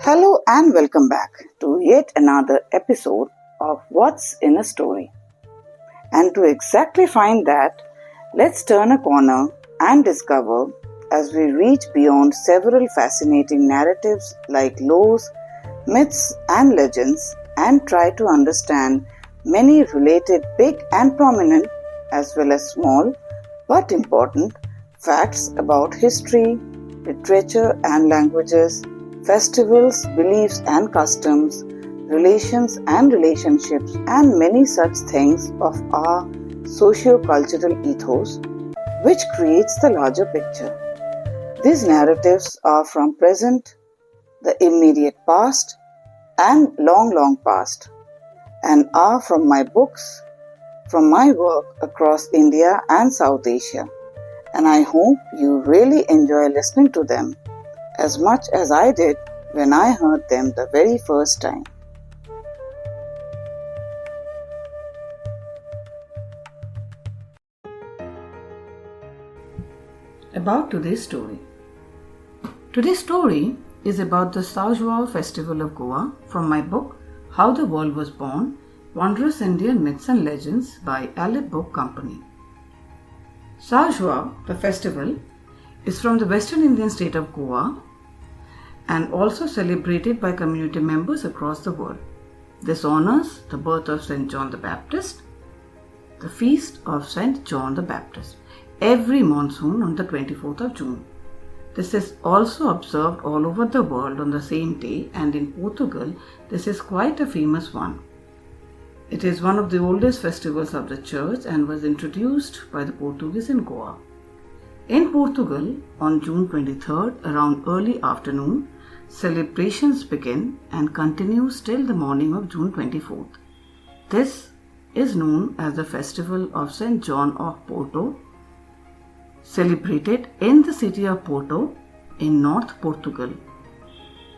Hello and welcome back to yet another episode of What's in a Story. And to exactly find that, let's turn a corner and discover as we reach beyond several fascinating narratives like laws, myths and legends and try to understand many related big and prominent as well as small but important facts about history, literature and languages, festivals, beliefs and customs, relations and relationships, and many such things of our socio-cultural ethos, which creates the larger picture. These narratives are from present, the immediate past, and long past, and are from my books, from my work across India and South Asia, and I hope you really enjoy listening to them as much as I did when I heard them the very first time. About today's story. Today's story is about the Sao Joao festival of Goa from my book How the World Was Born, Wondrous Indian Myths and Legends by Aleph Book Company. Sao Joao, the festival, is from the Western Indian state of Goa and also celebrated by community members across the world. This honors the birth of St. Jhon the Baptist, the feast of St. Jhon the Baptist, every monsoon on the 24th of June. This is also observed all over the world on the same day, and in Portugal, this is quite a famous one. It is one of the oldest festivals of the church and was introduced by the Portuguese in Goa. In Portugal, on June 23rd, around early afternoon, celebrations begin and continue till the morning of June 24th. This is known as the Festival of St. John of Porto, celebrated in the city of Porto in North Portugal.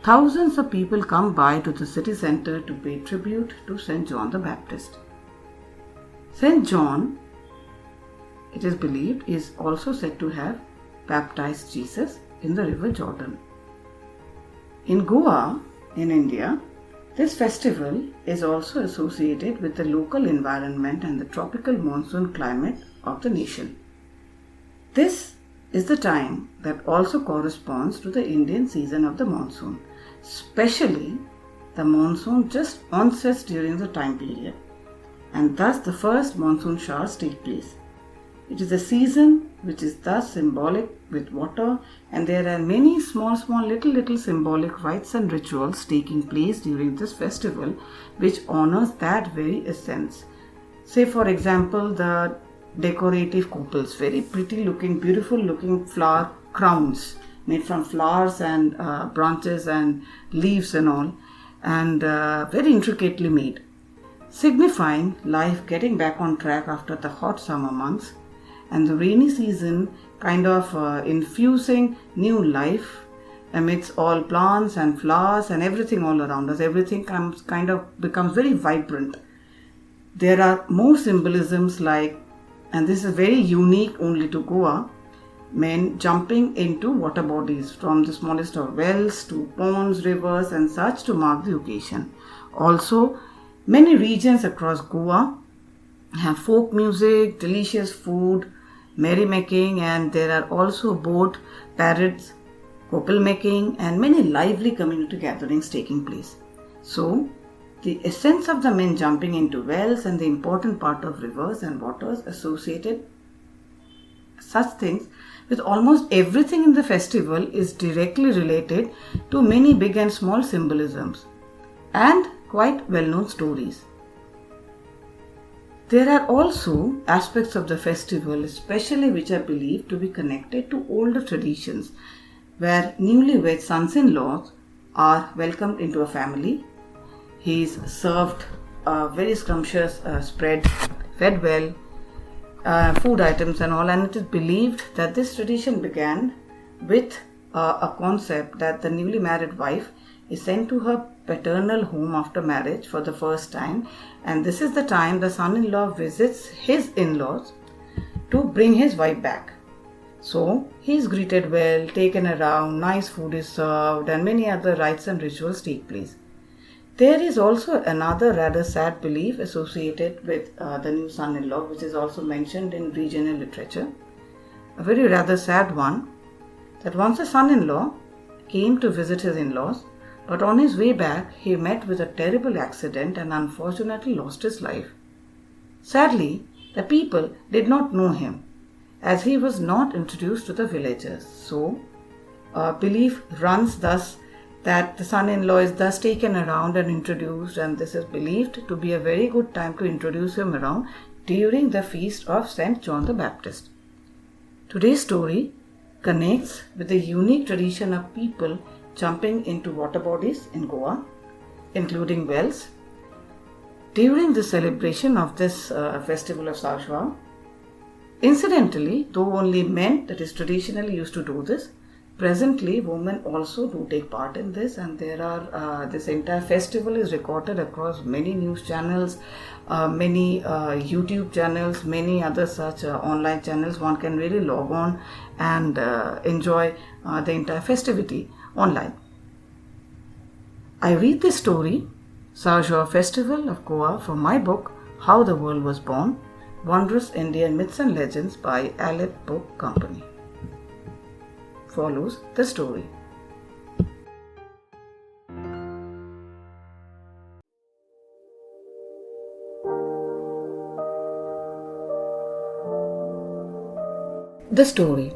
Thousands of people come by to the city centre to pay tribute to St. Jhon the Baptist. St. John, it is believed, is also said to have baptized Jesus in the river Jordon. In Goa, in India, this festival is also associated with the local environment and the tropical monsoon climate of the nation. This is the time that also corresponds to the Indian season of the monsoon, especially the monsoon just onsets during the time period, and thus the first monsoon showers take place. It is a season which is thus symbolic with water, and there are many small little symbolic rites and rituals taking place during this festival which honors that very essence. Say for example, the decorative couples, very pretty looking, beautiful looking flower crowns made from flowers and branches and leaves and all, and very intricately made, signifying life getting back on track after the hot summer months, and the rainy season kind of infusing new life amidst all plants and flowers and everything all around us. Everything becomes very vibrant. There are more symbolisms like, and this is very unique only to Goa, men jumping into water bodies from the smallest of wells to ponds, rivers and such to mark the occasion. Also, many regions across Goa have folk music, delicious food, merrymaking, and there are also boat parades, couple making, and many lively community gatherings taking place. So, the essence of the men jumping into wells and the important part of rivers and waters associated such things with almost everything in the festival is directly related to many big and small symbolisms and quite well-known stories. There are also aspects of the festival especially which are believed to be connected to older traditions, where newlywed sons-in-laws are welcomed into a family. He is served a very scrumptious spread, fed well, food items and all, and it is believed that this tradition began with a concept that the newly married wife is sent to her paternal home after marriage for the first time, and this is the time the son-in-law visits his in-laws to bring his wife back. So he is greeted well, taken around, nice food is served, and many other rites and rituals take place. There is also another rather sad belief associated with the new son-in-law, which is also mentioned in regional literature. A very rather sad one, that once the son-in-law came to visit his in-laws, but on his way back he met with a terrible accident and unfortunately lost his life. Sadly, the people did not know him, as he was not introduced to the villagers. So, belief runs thus that the son-in-law is thus taken around and introduced, and this is believed to be a very good time to introduce him around during the feast of Saint Jhon the Baptist. Today's story connects with the unique tradition of people jumping into water bodies in Goa, including wells, during the celebration of this festival of Sao Joao. Incidentally, though only men that is traditionally used to do this, presently women also do take part in this, and there are this entire festival is recorded across many news channels, many YouTube channels, many other such online channels. One can really log on and enjoy the entire festivity online. I read this story, Sao Joao Festival of Goa, from my book How the World Was Born, Wondrous Indian Myths and Legends by Aleph Book Company. Follows the story. The story.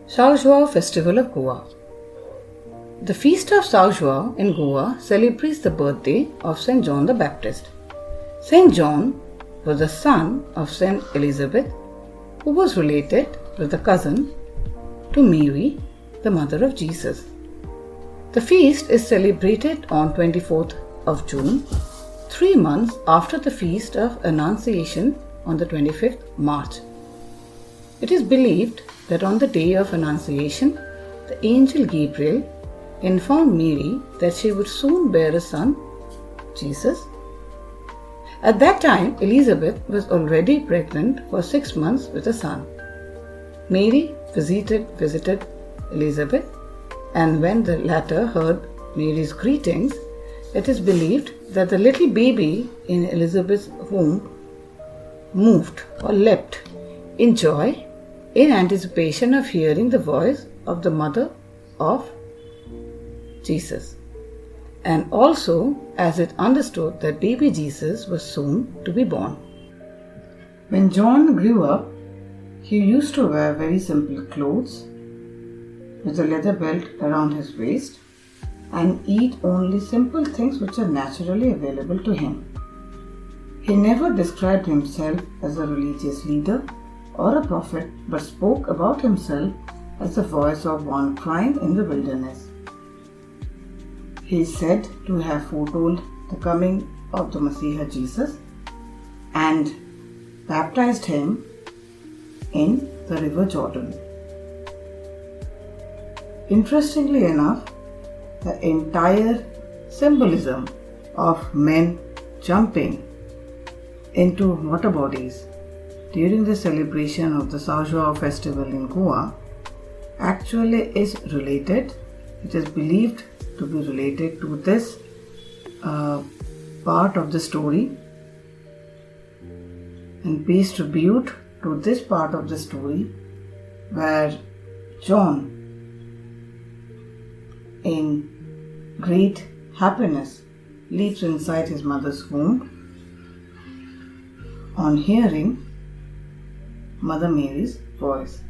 Sao Joao Festival of Goa. The feast of Sao Joao in Goa celebrates the birthday of Saint Jhon the Baptist. Saint Jhon was the son of Saint Elizabeth, who was related with a cousin to Mary, the mother of Jesus. The feast is celebrated on 24th of June, 3 months after the feast of Annunciation on the 25th March. It is believed that on the day of Annunciation, the angel Gabriel informed Mary that she would soon bear a son, Jesus. At that time, Elizabeth was already pregnant for 6 months with a son. Mary visited Elizabeth, and when the latter heard Mary's greetings, it is believed that the little baby in Elizabeth's womb moved or leapt in joy in anticipation of hearing the voice of the mother of Jesus, and also as it understood that baby Jesus was soon to be born. When John grew up, he used to wear very simple clothes with a leather belt around his waist and eat only simple things which are naturally available to him. He never described himself as a religious leader or a prophet, but spoke about himself as the voice of one crying in the wilderness. He is said to have foretold the coming of the Messiah Jesus and baptized him in the river Jordon. Interestingly enough, the entire symbolism of men jumping into water bodies during the celebration of the Sao Joao festival in Goa actually is related. It is believed to be related to this part of the story and pays tribute to this part of the story where John, in great happiness, leaps inside his mother's womb on hearing Mother Mary's voice,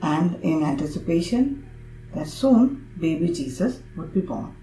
and in anticipation that soon baby Jesus would be born.